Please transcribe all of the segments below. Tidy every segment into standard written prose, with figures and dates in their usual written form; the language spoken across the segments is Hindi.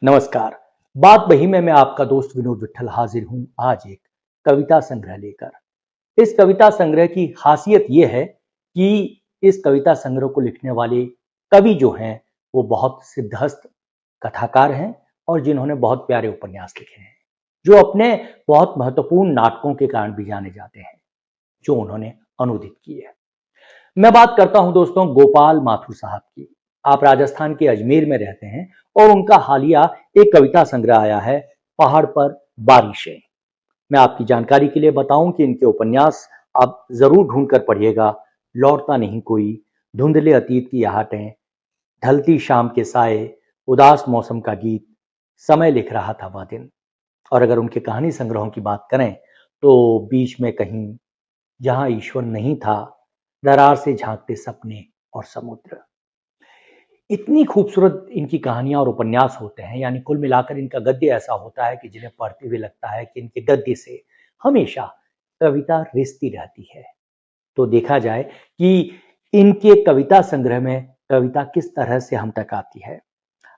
नमस्कार। बात बही में मैं आपका दोस्त विनोद विट्ठल हाजिर हूं आज एक कविता संग्रह लेकर। इस कविता संग्रह की खासियत यह है कि इस कविता संग्रह को लिखने वाले कवि जो हैं वो बहुत सिद्धहस्त कथाकार हैं और जिन्होंने बहुत प्यारे उपन्यास लिखे हैं, जो अपने बहुत महत्वपूर्ण नाटकों के कारण भी जाने जाते हैं, जो उन्होंने अनुदित किए हैं। मैं बात करता हूं दोस्तों गोपाल माथुर साहब की। आप राजस्थान के अजमेर में रहते हैं और उनका हालिया एक कविता संग्रह आया है, पहाड़ पर बारिशें। मैं आपकी जानकारी के लिए बताऊं कि इनके उपन्यास आप जरूर ढूंढ कर पढ़िएगा। लौटता नहीं कोई, धुंधले अतीत की आहटें, ढलती शाम के साए, उदास मौसम का गीत, समय लिख रहा था वह दिन। और अगर उनके कहानी संग्रहों की बात करें तो बीच में कहीं, जहां ईश्वर नहीं था, दरार से झांकते सपने और समुद्र। इतनी खूबसूरत इनकी कहानियां और उपन्यास होते हैं, यानी कुल मिलाकर इनका गद्य ऐसा होता है कि जिन्हें पढ़ते हुए लगता है कि इनके गद्य से हमेशा कविता रिश्ती रहती है। तो देखा जाए कि इनके कविता संग्रह में कविता किस तरह से हम तक आती है।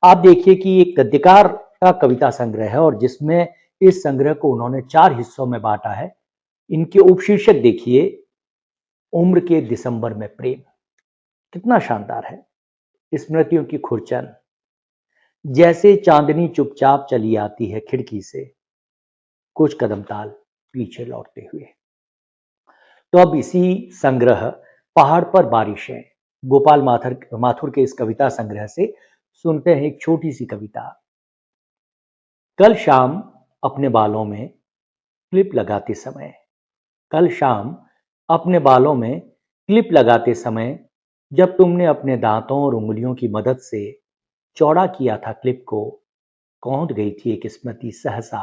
आप देखिए कि एक गद्यकार का कविता संग्रह है और जिसमें इस संग्रह को उन्होंने 4 हिस्सों में बांटा है। इनके उपशीर्षक देखिए, उम्र के दिसंबर में प्रेम, कितना शानदार है। स्मृतियों की खुरचन, जैसे चांदनी चुपचाप चली आती है खिड़की से, कुछ कदम ताल पीछे लौटते हुए। तो अब इसी संग्रह पहाड़ पर बारिशें, गोपाल माथुर के इस कविता संग्रह से सुनते हैं एक छोटी सी कविता। कल शाम अपने बालों में क्लिप लगाते समय, कल शाम अपने बालों में क्लिप लगाते समय, जब तुमने अपने दांतों और उंगलियों की मदद से चौड़ा किया था क्लिप को, कौंध गई थी एक स्मृति सहसा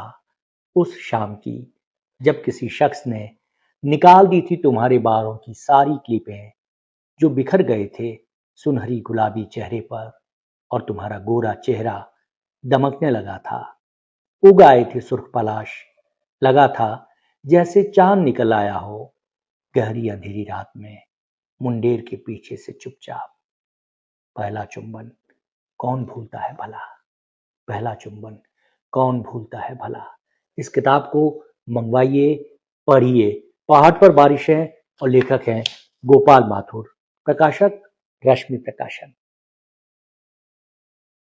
उस शाम की, जब किसी शख्स ने निकाल दी थी तुम्हारे बालों की सारी क्लिपें, जो बिखर गए थे सुनहरी गुलाबी चेहरे पर, और तुम्हारा गोरा चेहरा दमकने लगा था। उग आए थे सुर्ख पलाश, लगा था जैसे चांद निकल आया हो गहरी अंधेरी रात में, मुंडेर के पीछे से चुपचाप। पहला चुंबन कौन भूलता है भला, पहला चुंबन कौन भूलता है भला। इस किताब को मंगवाइए, पढ़िए। पहाड़ पर बारिशें और लेखक हैं गोपाल माथुर, प्रकाशक रश्मि प्रकाशन।